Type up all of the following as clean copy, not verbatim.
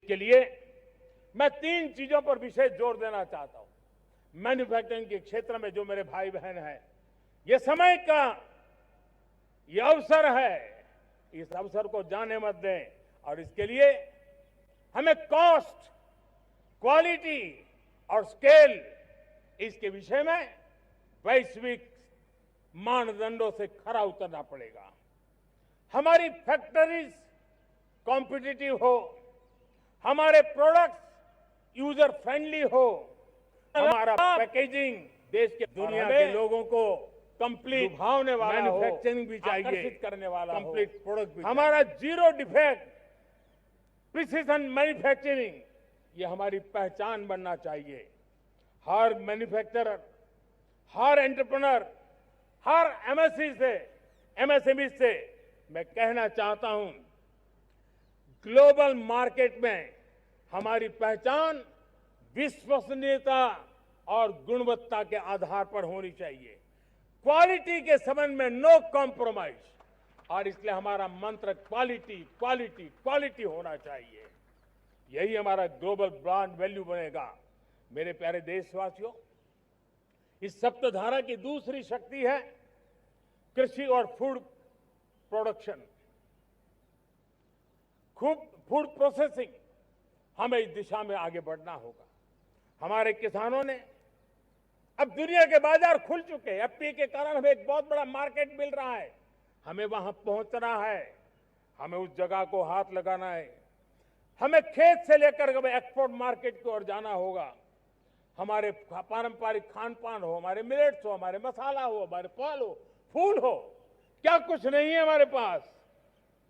इसके लिए मैं 3 चीजों पर विशेष जोर देना चाहता हूं। मैन्युफैक्चरिंग के क्षेत्र में जो मेरे भाई बहन हैं, ये समय का ये अवसर है, इस अवसर को जाने मत दें। और इसके लिए हमें कॉस्ट, क्वालिटी और स्केल, इसके विषय में वैश्विक मानदंडों से खरा उतरना पड़ेगा। हमारी फैक्ट्रीज कॉम्पिटिटिव हो, हमारे प्रोडक्ट्स यूजर फ्रेंडली हो, हमारा पैकेजिंग देश के दुनिया के लोगों को कंप्लीट भावने वाला हो, मैन्युफैक्चरिंग भी चाहिए, आकर्षित करने वाला कंप्लीट प्रोडक्ट भी, हमारा जीरो डिफेक्ट प्रिसिजन मैन्युफैक्चरिंग, ये हमारी पहचान बनना चाहिए। हर मैन्युफैक्चरर, हर एंटरप्रेन्योर, हर एमएसएमई से मैं कहना चाहता हूं, ग्लोबल मार्केट में हमारी पहचान विश्वसनीयता और गुणवत्ता के आधार पर होनी चाहिए। क्वालिटी के संबंध में नो कॉम्प्रोमाइज, और इसलिए हमारा मंत्र क्वालिटी क्वालिटी क्वालिटी होना चाहिए। यही हमारा ग्लोबल ब्रांड वैल्यू बनेगा। मेरे प्यारे देशवासियों, इस सप्तधारा की दूसरी शक्ति है कृषि और फूड प्रोडक्शन, फूड प्रोसेसिंग। हमें इस दिशा में आगे बढ़ना होगा। हमारे किसानों ने, अब दुनिया के बाजार खुल चुके हैं, एफपीए के कारण हमें एक बहुत बड़ा मार्केट मिल रहा है। हमें वहां पहुंचना है, हमें उस जगह को हाथ लगाना है। हमें खेत से लेकर एक्सपोर्ट मार्केट की ओर जाना होगा। हमारे पारंपरिक खान पान हो, हमारे मिलेट्स हो, हमारे मसाला हो, हमारे फल हो, फूल हो, क्या कुछ नहीं है हमारे पास,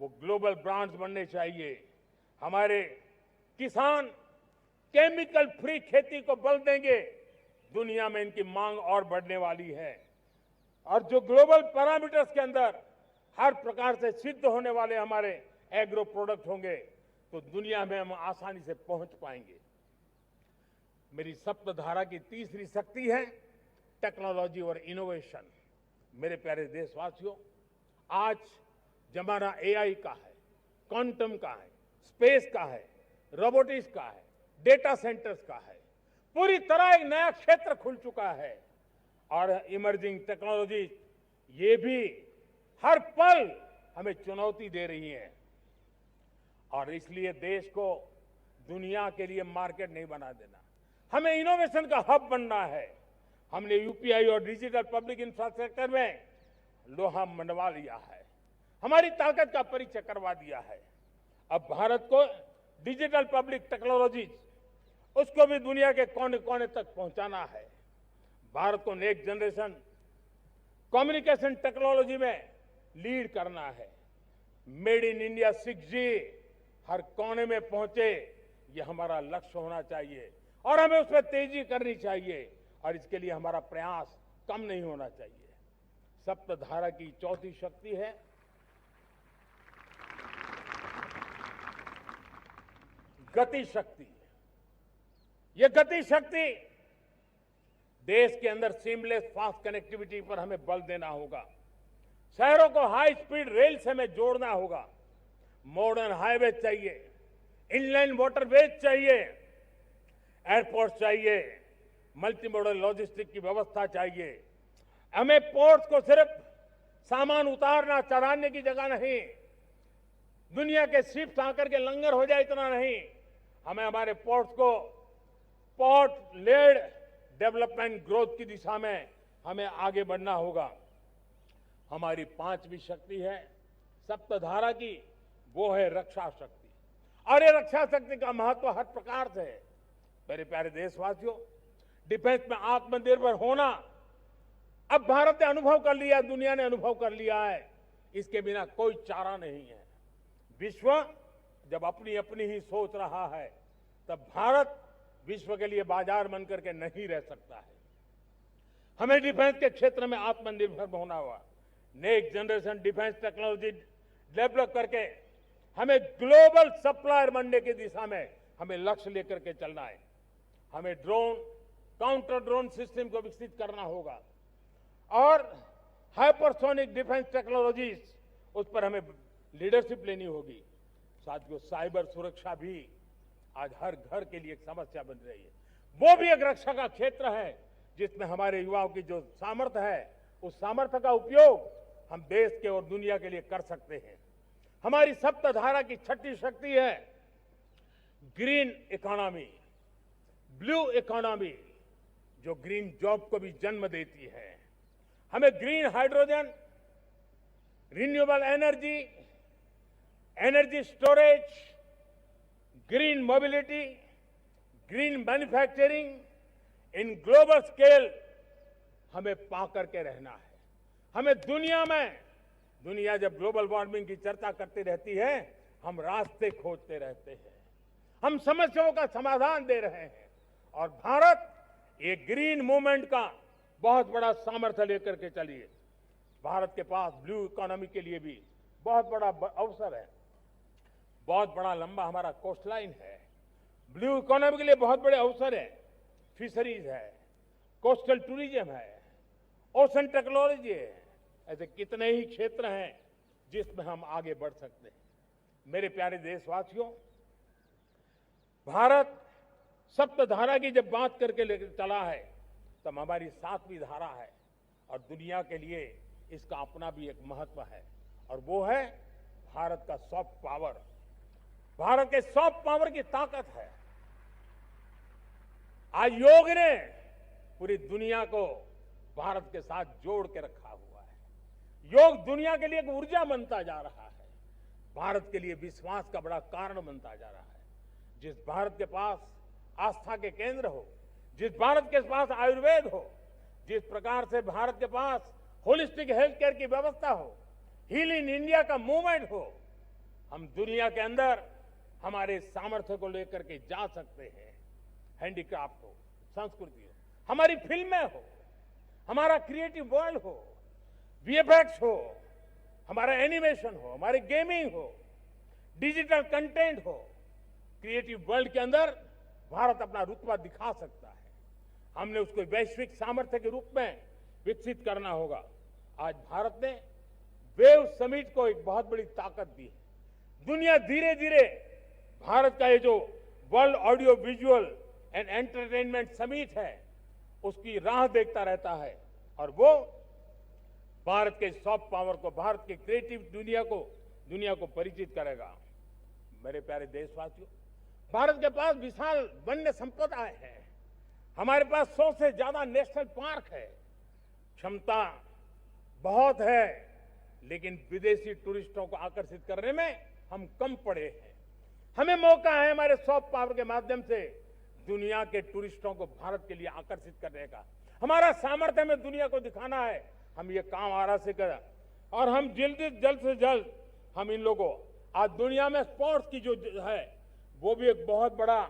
वो ग्लोबल ब्रांड्स बनने चाहिए। हमारे किसान केमिकल फ्री खेती को बल देंगे, दुनिया में इनकी मांग और बढ़ने वाली है। और जो ग्लोबल पैरामीटर्स के अंदर हर प्रकार से सिद्ध होने वाले हमारे एग्रो प्रोडक्ट होंगे, तो दुनिया में हम आसानी से पहुंच पाएंगे। मेरी सप्तधारा की तीसरी शक्ति है टेक्नोलॉजी और इनोवेशन। मेरे प्यारे देशवासियों, आज जमाना एआई का है, क्वांटम का है, स्पेस का है, रोबोटिक्स का है, डेटा सेंटर्स का है। पूरी तरह एक नया क्षेत्र खुल चुका है। और इमर्जिंग टेक्नोलॉजी ये भी हर पल हमें चुनौती दे रही है। और इसलिए देश को दुनिया के लिए मार्केट नहीं बना देना, हमें इनोवेशन का हब बनना है। हमने यूपीआई और डिजिटल पब्लिक इंफ्रास्ट्रक्चर में लोहा मनवा लिया है, हमारी ताकत का परिचय करवा दिया है। अब भारत को डिजिटल पब्लिक टेक्नोलॉजी, उसको भी दुनिया के कोने कोने तक पहुंचाना है। भारत को नेक्स्ट जनरेशन कम्युनिकेशन टेक्नोलॉजी में लीड करना है। मेड इन इंडिया 6G हर कोने में पहुंचे, ये हमारा लक्ष्य होना चाहिए और हमें उसमें तेजी करनी चाहिए। और इसके लिए हमारा प्रयास कम नहीं होना चाहिए। सप्तधारा की चौथी शक्ति है गति शक्ति। ये गति शक्ति, देश के अंदर सीमलेस फास्ट कनेक्टिविटी पर हमें बल देना होगा। शहरों को हाई स्पीड रेल से हमें जोड़ना होगा। मॉडर्न हाईवे चाहिए, इनलैंड वाटरवेज चाहिए, एयरपोर्ट चाहिए, मल्टी मॉडल लॉजिस्टिक की व्यवस्था चाहिए। हमें पोर्ट्स को सिर्फ सामान उतारना चढ़ाने की जगह नहीं, दुनिया के शिप्स आकर के लंगर हो जाए इतना नहीं, हमें हमारे पोर्ट्स को पोर्ट लेड डेवलपमेंट ग्रोथ की दिशा में हमें आगे बढ़ना होगा। हमारी पांचवी शक्ति है सप्तधारा की, वो है रक्षा शक्ति। और ये रक्षा शक्ति का महत्व हर प्रकार से है। मेरे प्यारे देशवासियों, डिफेंस में आत्मनिर्भर होना अब भारत ने अनुभव कर लिया, दुनिया ने अनुभव कर लिया है, इसके बिना कोई चारा नहीं है। विश्व जब अपनी अपनी ही सोच रहा है, तब भारत विश्व के लिए बाजार बन करके नहीं रह सकता है। हमें डिफेंस के क्षेत्र में आत्मनिर्भर होना होगा। Next generation defence technology develop करके हमें ग्लोबल सप्लायर बनने की दिशा में हमें लक्ष्य लेकर के चलना है। हमें ड्रोन, काउंटर ड्रोन सिस्टम को विकसित करना होगा और हाइपरसोनिक डिफेंस टेक्नोलॉजीज, उस पर हमें लीडरशिप लेनी होगी। साथियों, साइबर सुरक्षा भी आज हर घर के लिए एक समस्या बन रही है। वो भी एक रक्षा का क्षेत्र है जिसमें हमारे युवाओं की जो सामर्थ्य है, उस सामर्थ्य का उपयोग हम देश के और दुनिया के लिए कर सकते हैं। हमारी सप्तधारा की छठी शक्ति है ग्रीन इकोनॉमी, ब्लू इकोनॉमी, जो ग्रीन जॉब को भी जन्म देती है। हमें green hydrogen, renewable energy, energy storage, green mobility, green manufacturing in global scale हमें पा करके रहना है। हमें दुनिया जब ग्लोबल वार्मिंग की चर्चा करती रहती है, हम रास्ते खोजते रहते हैं, हम समस्याओं का समाधान दे रहे हैं। और भारत ये ग्रीन मूवमेंट का बहुत बड़ा सामर्थ्य लेकर के चलिए। भारत के पास ब्लू इकोनॉमी के लिए भी बहुत बड़ा अवसर है। बहुत बड़ा लंबा हमारा कोस्ट लाइन है। ब्लू इकोनॉमी के लिए बहुत बड़े अवसर है। फिशरीज है, कोस्टल टूरिज्म है, ओशन टेक्नोलॉजी है। ऐसे कितने ही क्षेत्र हैं जिसमें हम आगे बढ़ सकते हैं। मेरे प्यारे देशवासियों, भारत सप्तधारा की जब बात करके लेकर चला है, तब हमारी 7वीं धारा है और दुनिया के लिए इसका अपना भी एक महत्व है, और वो है भारत का सॉफ्ट पावर। भारत के सॉफ्ट पावर की ताकत है। आज योग ने पूरी दुनिया को भारत के साथ जोड़ के रखा हुआ है। योग दुनिया के लिए एक ऊर्जा बनता जा रहा है, भारत के लिए विश्वास का बड़ा कारण बनता जा रहा है। जिस भारत के पास आस्था के केंद्र हो, जिस भारत के पास आयुर्वेद हो, जिस प्रकार से भारत के पास होलिस्टिक हेल्थ केयर की व्यवस्था हो, हील इन इंडिया का मूवमेंट हो, हम दुनिया के अंदर हमारे सामर्थ्य को लेकर के जा सकते हैं। हैंडीक्राफ्ट हो, संस्कृति हो, हमारी फिल्में हो, हमारा क्रिएटिव वर्ल्ड हो, वीएफएक्स हो, हमारा एनिमेशन हो, हमारी गेमिंग हो, डिजिटल कंटेंट हो, क्रिएटिव वर्ल्ड के अंदर भारत अपना रुतबा दिखा सकता है। हमने उसको वैश्विक सामर्थ्य के रूप में विकसित करना होगा। आज भारत ने वेव समिट को एक बहुत बड़ी ताकत दी है। दुनिया धीरे धीरे भारत का ये जो world audio visual and entertainment summit है, उसकी राह देखता रहता है, और वो भारत के सॉफ्ट पावर को, भारत के क्रिएटिव दुनिया को परिचित करेगा। मेरे प्यारे देशवासियों, भारत के पास विशाल वन्य संपदा है। हमारे पास 100 से ज्यादा नेशनल पार्क है। क्षमता बहुत है, लेकिन विदेशी टूरिस्टों को आकर्षित करने में हम कम पड़े हैं। हमें मौका है हमारे सॉफ्ट पावर के माध्यम से दुनिया के टूरिस्टों को भारत के लिए आकर्षित करने का। हमारा सामर्थ्य हमें दुनिया को दिखाना है। हम ये काम आराम से करें, और हम जल्द से जल्द हम इन लोगों, आज दुनिया में स्पोर्ट्स की जो है, वो भी एक बहुत बड़ा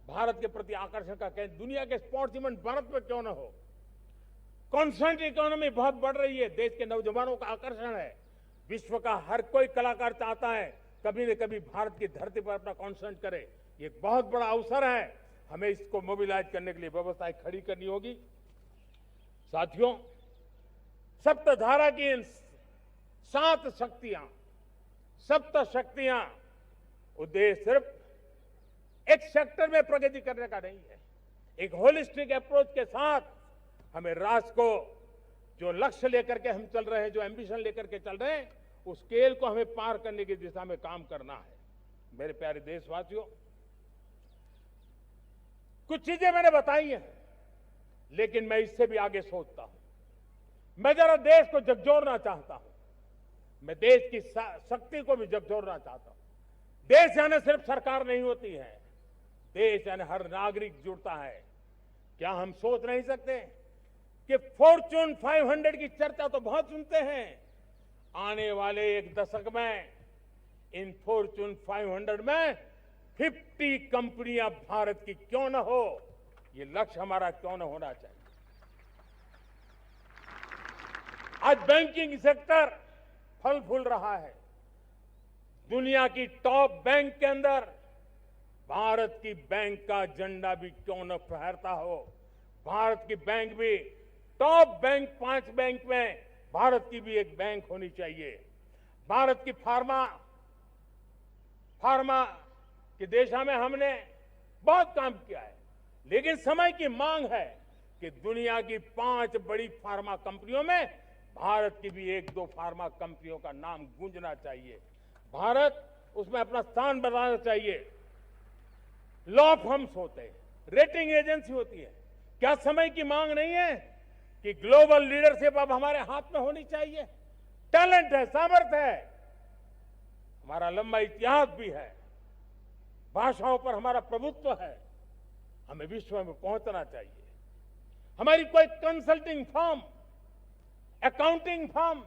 भारत के प्रति आकर्षण का केंद्र। दुनिया के स्पोर्ट्स इवेंट भारत में क्यों न हो। कॉन्स्टेंट इकोनॉमी बहुत बढ़ रही है, देश के नौजवानों का आकर्षण है। विश्व का हर कोई कलाकार चाहता है कभी न कभी भारत की धरती पर अपना कॉन्सर्ट करे। ये एक बहुत बड़ा अवसर है, हमें इसको मोबिलाइज करने के लिए व्यवस्थाएं खड़ी करनी होगी। साथियों, सप्तधारा की इन 7 शक्तियां, सप्त शक्तियां, उद्देश्य सिर्फ एक सेक्टर में प्रगति करने का नहीं है। एक होलिस्टिक अप्रोच के साथ हमें राष्ट्र को जो लक्ष्य लेकर के हम चल रहे हैं, जो एम्बिशन लेकर के चल रहे हैं, उस स्केल को हमें पार करने की दिशा में काम करना है। मेरे प्यारे देशवासियों, कुछ चीजें मैंने बताई हैं, लेकिन मैं इससे भी आगे सोचता हूं। मैं जरा देश को झकझोरना चाहता हूं। मैं देश की शक्ति को भी झकझोरना चाहता हूं। देश यानी सिर्फ सरकार नहीं होती है, देश यानी हर नागरिक जुड़ता है। क्या हम सोच नहीं सकते कि फॉर्च्यून 500 की चर्चा तो बहुत सुनते हैं, आने वाले एक दशक में इन फॉर्च्यून 500 में 50 कंपनियां भारत की क्यों न हो, ये लक्ष्य हमारा क्यों न होना चाहिए। आज बैंकिंग सेक्टर फल फूल रहा है। दुनिया की टॉप बैंक के अंदर भारत की बैंक का झंडा भी क्यों न फहरता हो। भारत की बैंक भी टॉप बैंक 5 बैंक में भारत की भी एक बैंक होनी चाहिए। भारत की फार्मा कि दिशा में हमने बहुत काम किया है, लेकिन समय की मांग है कि दुनिया की 5 बड़ी फार्मा कंपनियों में भारत की भी 1-2 फार्मा कंपनियों का नाम गूंजना चाहिए। भारत उसमें अपना स्थान बनाना चाहिए। लॉ फर्म्स होते हैं, रेटिंग एजेंसी होती है। क्या समय की मांग नहीं है कि ग्लोबल लीडरशिप अब हमारे हाथ में होनी चाहिए? टैलेंट है, सामर्थ्य है, हमारा लंबा इतिहास भी है, भाषाओं पर हमारा प्रभुत्व है, हमें विश्व में पहुंचना चाहिए। हमारी कोई कंसल्टिंग फर्म, अकाउंटिंग फर्म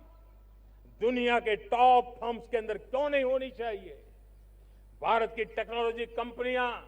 दुनिया के टॉप फर्म्स के अंदर क्यों नहीं होनी चाहिए? भारत की टेक्नोलॉजी कंपनियां